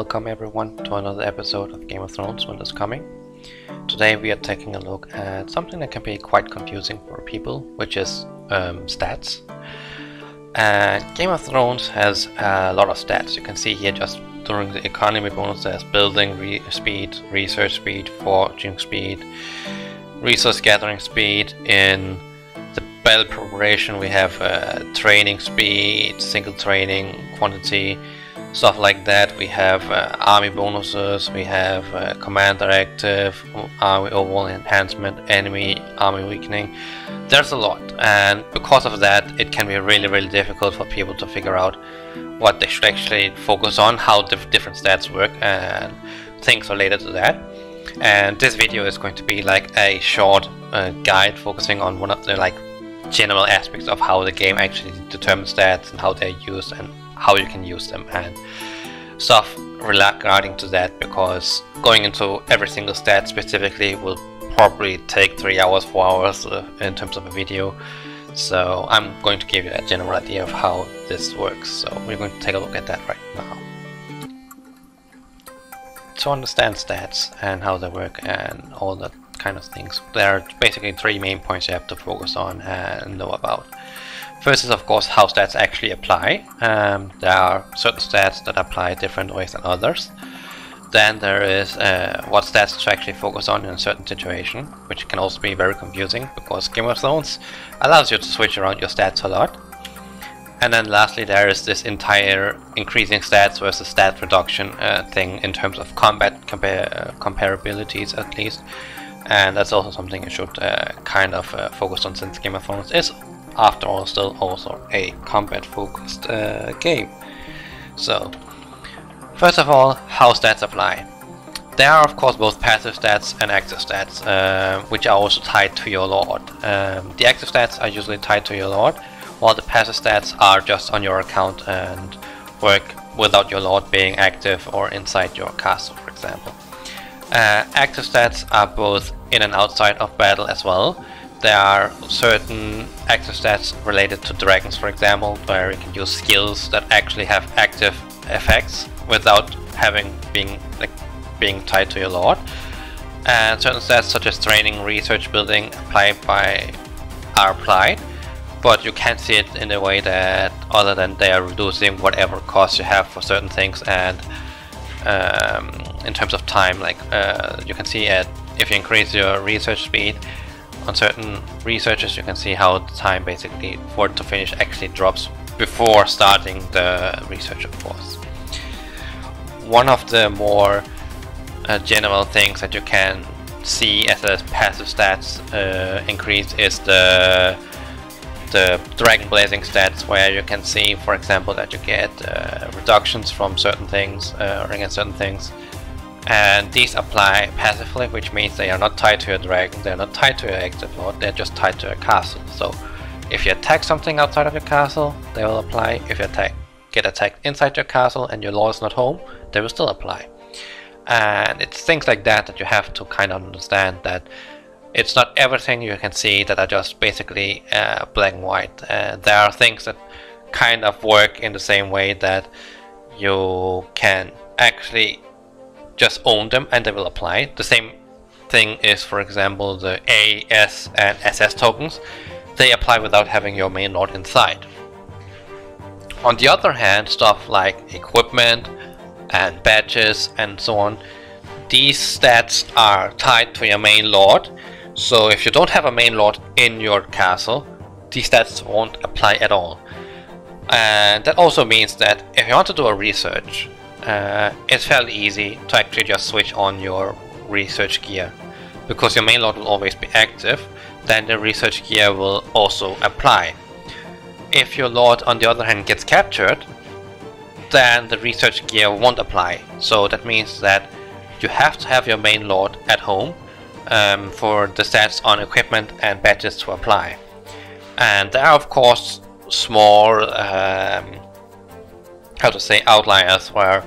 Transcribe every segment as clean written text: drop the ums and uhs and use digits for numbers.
welcome everyone to another episode of Game of Thrones Winter's Coming. Today we are taking a look at something that can be quite confusing for people, which is stats. Game of Thrones has a lot of stats. You can see here just during the economy bonus there's building speed, research speed, foraging speed, resource gathering speed. In the battle preparation we have training speed, single training quantity, stuff like that. We have army bonuses, we have command directive, army overall enhancement, enemy army weakening. There's a lot, and because of that it can be really difficult for people to figure out what they should actually focus on, how the different stats work and things related to that. And this video is going to be like a short guide focusing on one of the general aspects of how the game actually determines stats and how they're used and how you can use them and stuff regarding to that, because going into every single stat specifically will probably take 3 hours, 4 hours in terms of a video. So I'm going to give you a general idea of how this works. So we're going to take a look at that right now. To understand stats and how they work and all that kind of things, there are basically 3 main points you have to focus on and know about. First is of course how stats actually apply. There are certain stats that apply different ways than others. Then there is what stats to actually focus on in a certain situation, which can also be very confusing because Game of Thrones allows you to switch around your stats a lot. And then lastly there is this entire increasing stats versus stat reduction thing in terms of combat comparabilities at least. And that's also something you should kind of focus on, since Game of Thrones is after all still also a combat focused game. So first of all, how stats apply. There are of course both passive stats and active stats, which are also tied to your lord. The active stats are usually tied to your lord, while the passive stats are just on your account and work without your lord being active or inside your castle, for example. Active stats are both in and outside of battle as well. There are certain active stats related to dragons, for example, where you can use skills that actually have active effects without being tied to your lord. And certain stats such as training, research, building are applied, but you can't see it in a way that other than they are reducing whatever cost you have for certain things. And in terms of time, you can see if you increase your research speed on certain researches, you can see how the time basically for it to finish actually drops before starting the research, of course. One of the more general things that you can see as a passive stats increase is the dragon blazing stats, where you can see, for example, that you get reductions from certain things against certain things. And these apply passively, which means they are not tied to your dragon, they are not tied to your active lord, they're just tied to your castle. So if you attack something outside of your castle, they will apply. If you get attacked inside your castle and your lord is not home, they will still apply. And it's things like that that you have to kind of understand, that it's not everything you can see that are just basically black and white. There are things that kind of work in the same way, that you can actually just own them and they will apply. The same thing is, for example, the A, S and SS tokens. They apply without having your main lord inside. On the other hand, stuff like equipment and badges and so on, these stats are tied to your main lord. So if you don't have a main lord in your castle, these stats won't apply at all. And that also means that if you want to do a research, it's fairly easy to actually just switch on your research gear, because your main lord will always be active. Then the research gear will also apply. If your lord on the other hand gets captured, then the research gear won't apply. So that means that you have to have your main lord at home for the stats on equipment and badges to apply. And there are of course small outliers where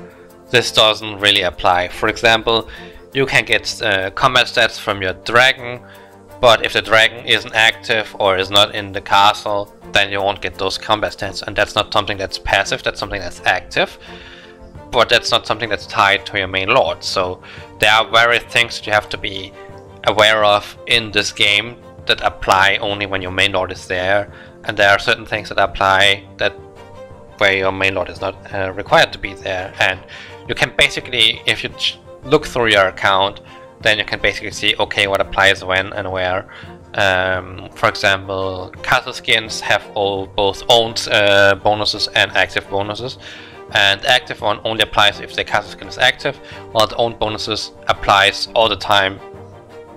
this doesn't really apply. For example, you can get combat stats from your dragon, but if the dragon isn't active or is not in the castle, then you won't get those combat stats, and that's not something that's passive, that's something that's active. but that's not something that's tied to your main lord. So there are various things that you have to be aware of in this game that apply only when your main lord is there, and there are certain things that apply that where your main lord is not required to be there. And you can basically, if you look through your account, then you can basically see, okay, what applies when and where. For example, castle skins have both owned bonuses and active bonuses, and the active one only applies if the castle skin is active, while the owned bonuses applies all the time,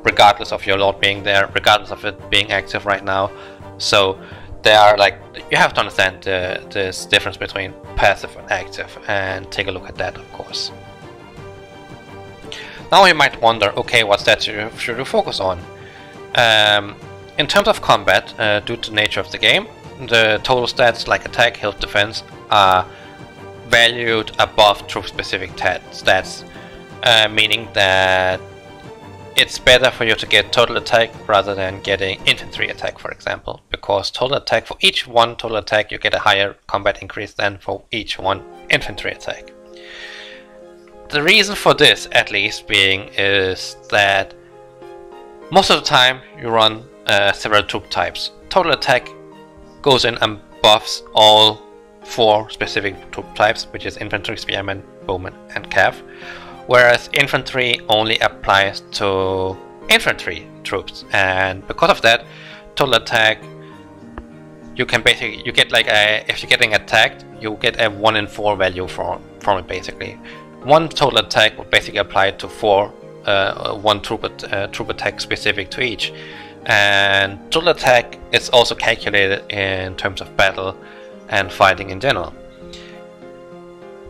regardless of your lord being there, regardless of it being active right now. So they are like, you have to understand this difference between passive and active, and take a look at that, of course. Now you might wonder, okay, what stats should you focus on? In terms of combat, due to the nature of the game, the total stats like attack, health, defense are valued above troop-specific stats, meaning that it's better for you to get total attack rather than getting infantry attack, for example, because total attack, for each one total attack you get a higher combat increase than for each one infantry attack. The reason for this, at least, being is that most of the time you run several troop types. Total attack goes in and buffs all 4 specific troop types, which is infantry, spearmen, bowmen and cav, whereas infantry only applies to infantry troops. And because of that, total attack, you can basically, you get like if you're getting attacked, you get a 1 in 4 value from it basically. One total attack would basically apply to 4, one troop attack specific to each. And total attack is also calculated in terms of battle and fighting in general.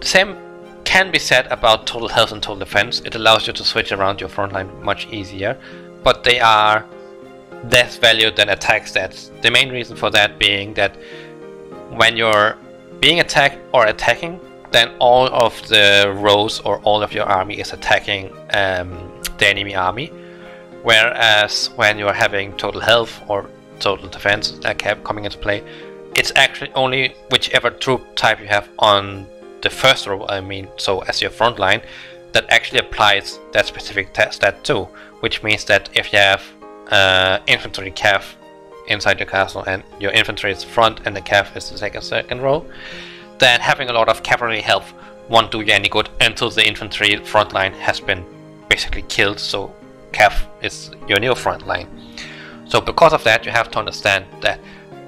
The same can be said about total health and total defense. It allows you to switch around your front line much easier, but they are less valued than attack stats. The main reason for that being that when you're being attacked or attacking, then all of the rows or all of your army is attacking the enemy army, whereas when you're having total health or total defense coming into play, it's actually only whichever troop type you have on the first row, I mean, so as your front line, that actually applies that specific stat too, which means that if you have infantry cav inside your castle and your infantry is front and the cav is the second row, then having a lot of cavalry health won't do you any good until the infantry front line has been basically killed, so cav is your new front line. So because of that, you have to understand that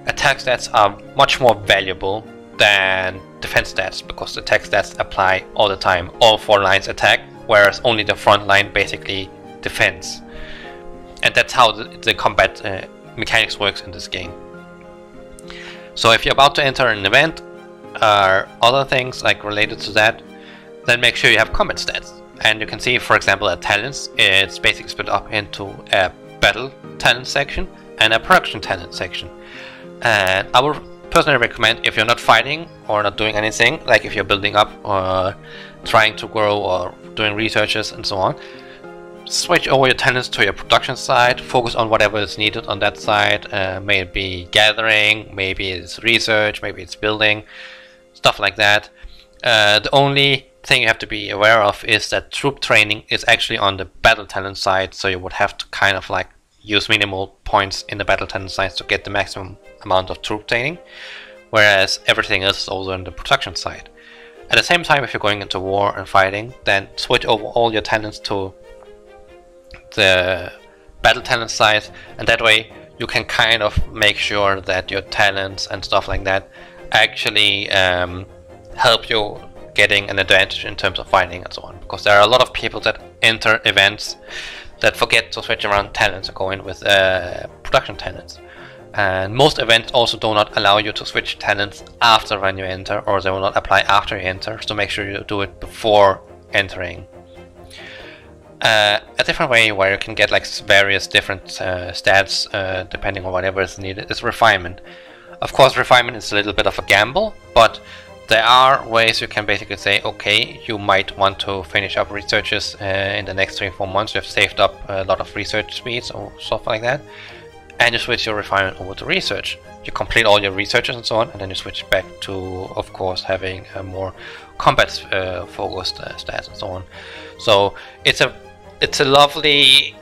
attack stats are much more valuable than defense stats, because the attack stats apply all the time. All 4 lines attack, whereas only the front line basically defends. And that's how the combat mechanics works in this game. So if you're about to enter an event or other things like related to that, then make sure you have combat stats. And you can see, for example, at talents, it's basically split up into a battle talent section and a production talent section. And I would personally recommend, if you're not fighting or not doing anything, like if you're building up or trying to grow or doing researches and so on, switch over your talents to your production side, focus on whatever is needed on that side. May it be gathering, maybe it's research, maybe it's building, stuff like that. The only thing you have to be aware of is that troop training is actually on the battle talent side, so you would have to kind of like use minimal points in the battle talent side to get the maximum amount of troop training, whereas everything else is also on the production side. At the same time, if you're going into war and fighting, then switch over all your talents to the battle talent side, and that way you can kind of make sure that your talents and stuff like that actually help you getting an advantage in terms of fighting and so on, because there are a lot of people that enter events that forget to switch around talents and go in with production talents. And most events also do not allow you to switch talents after when you enter, or they will not apply after you enter, so make sure you do it before entering. A different way where you can get like various different stats depending on whatever is needed is refinement. Of course, refinement is a little bit of a gamble, but there are ways you can basically say, okay, you might want to finish up researches in the next 3 or 4 months. You have saved up a lot of research speeds or stuff like that, and you switch your refinement over to research. You complete all your researches and so on, and then you switch back to, of course, having a more combat focused stats and so on. So it's a lovely,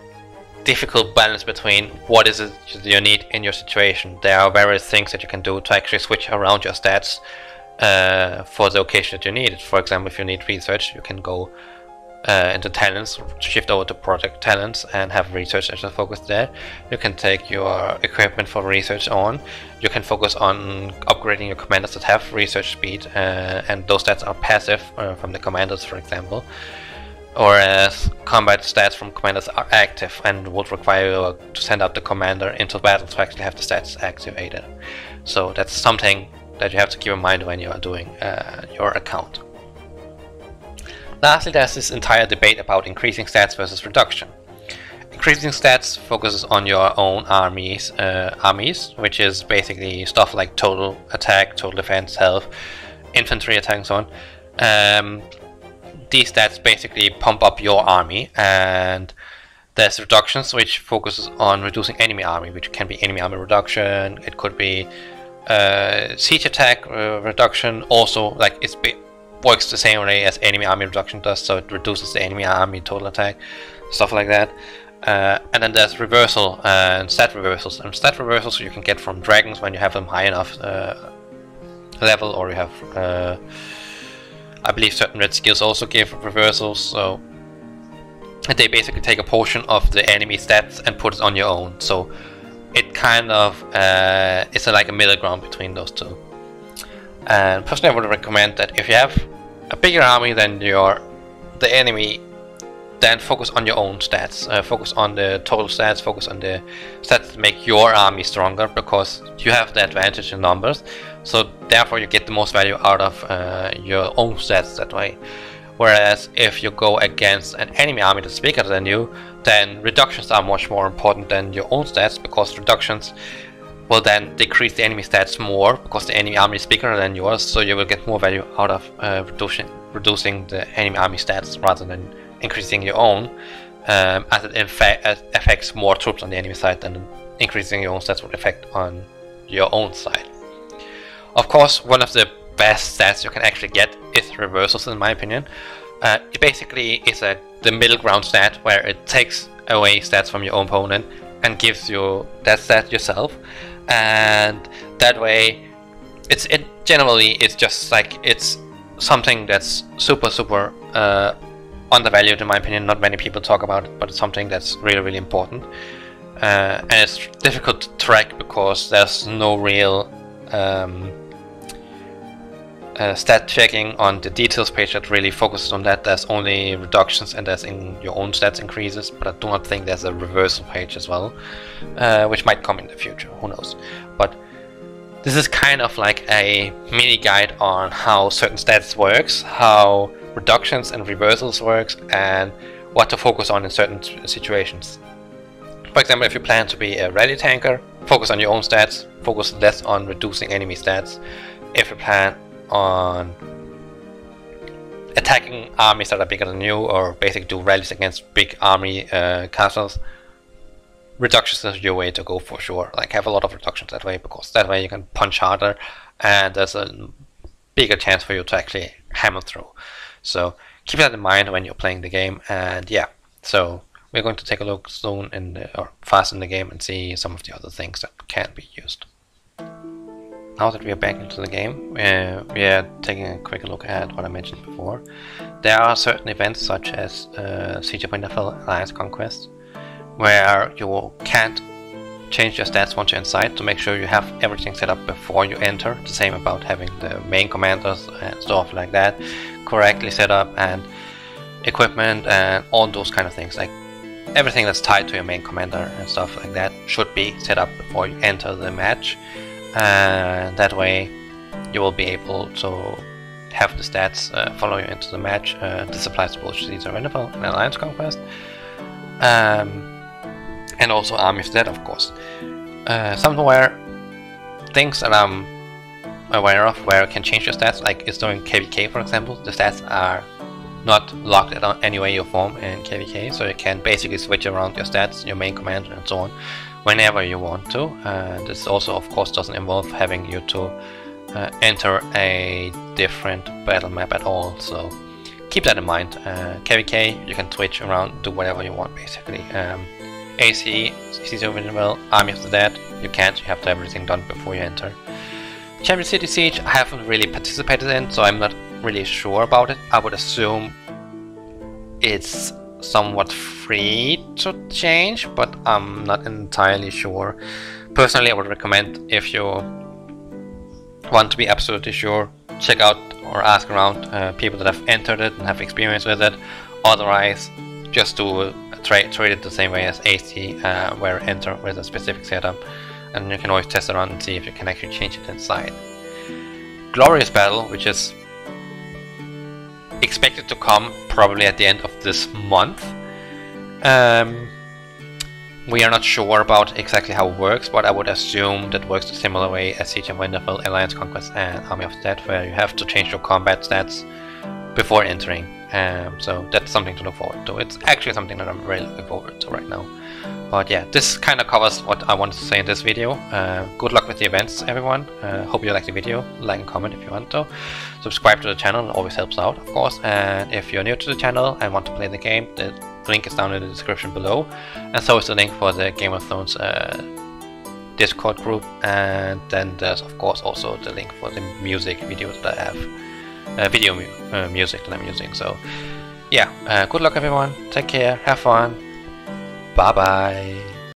difficult balance between what is it you need in your situation. There are various things that you can do to actually switch around your stats for the occasion that you need it. For example, if you need research, you can go into talents, shift over to project talents and have research as a focus there. You can take your equipment for research on. You can focus on upgrading your commanders that have research speed, and those stats are passive from the commanders, for example. Whereas combat stats from commanders are active and would require you to send out the commander into battle to actually have the stats activated. So that's something that you have to keep in mind when you are doing your account. Lastly, there's this entire debate about increasing stats versus reduction. Increasing stats focuses on your own armies, which is basically stuff like total attack, total defense, health, infantry attack and so on. These stats basically pump up your army, and there's reductions which focuses on reducing enemy army, which can be enemy army reduction, it could be siege attack reduction, also like it's works the same way as enemy army reduction does, so it reduces the enemy army total attack, stuff like that. And then there's reversal and stat reversals. And stat reversals you can get from dragons when you have them high enough level, or you have I believe certain red skills also give reversals, so they basically take a portion of the enemy stats and put it on your own. So it kind of it's like a middle ground between those two. And personally, I would recommend that if you have a bigger army than the enemy, then focus on your own stats. Focus on the total stats, focus on the stats that make your army stronger, because you have the advantage in numbers. So therefore you get the most value out of your own stats that way. Whereas if you go against an enemy army that's bigger than you, then reductions are much more important than your own stats, because reductions will then decrease the enemy stats more, because the enemy army is bigger than yours, so you will get more value out of reducing the enemy army stats rather than increasing your own, as it in fact affects more troops on the enemy side than increasing your own stats would affect on your own side. Of course, one of the best stats you can actually get is reversals, in my opinion. It basically is the middle ground stat where it takes away stats from your opponent and gives you that stat yourself, and that way generally it's just like it's something that's super undervalued, in my opinion. Not many people talk about it, but it's something that's really important, and it's difficult to track because there's no real stat checking on the details page that really focuses on that. There's only reductions and there's in your own stats increases, but I do not think there's a reversal page as well, which might come in the future, who knows. But this is kind of like a mini guide on how certain stats works, how reductions and reversals works, and what to focus on in certain situations. For example, if you plan to be a rally tanker, focus on your own stats, focus less on reducing enemy stats. If you plan on attacking armies that are bigger than you, or basically do rallies against big army castles, reductions is your way to go for sure. Like, have a lot of reductions that way, because that way you can punch harder and there's a bigger chance for you to actually hammer through. So keep that in mind when you're playing the game. And yeah, so we're going to take a look soon or fast in the game and see some of the other things that can be used. Now that we are back into the game, we are taking a quick look at what I mentioned before. There are certain events such as Siege of Winterfell Alliance Conquest, where you can't change your stats once you're inside, to make sure you have everything set up before you enter. The same about having the main commanders and stuff like that correctly set up, and equipment and all those kind of things. Like, everything that's tied to your main commander and stuff like that should be set up before you enter the match. And that way you will be able to have the stats follow you into the match. This applies to both Siege of Winterfell and Alliance Conquest, and also Army of the Dead, of course. Somewhere things that I'm aware of where you can change your stats, like it's doing KVK, for example. The stats are not locked in any way or form in KVK, so you can basically switch around your stats, your main commander and so on whenever you want to. This also of course doesn't involve having you to enter a different battle map at all, so keep that in mind. KVK, you can switch around, do whatever you want basically. AC, CCO Minimal, Army of the Dead, you can't, you have to have everything done before you enter. Champion City Siege, I haven't really participated in, so I'm not really sure about it. I would assume it's somewhat free to change, but I'm not entirely sure. Personally, I would recommend, if you want to be absolutely sure, check out or ask around people that have entered it and have experience with it. Otherwise, just do trade it the same way as AC, where enter with a specific setup, and you can always test around and see if you can actually change it inside. Glorious Battle, which is expected to come probably at the end of this month. We are not sure about exactly how it works, but I would assume that works a similar way as Siege of Winterfell, Alliance Conquest and Army of the Dead, where you have to change your combat stats before entering. So that's something to look forward to. It's actually something that I'm really looking forward to right now. But yeah, this kind of covers what I wanted to say in this video. Good luck with the events, everyone. Hope you liked the video. Like and comment if you want to. Subscribe to the channel, it always helps out, of course. And if you're new to the channel and want to play the game, the link is down in the description below. And so is the link for the Game of Thrones Discord group. And then there's of course also the link for the music video that I have. Music that I'm using. So yeah, good luck everyone. Take care. Have fun. Bye bye.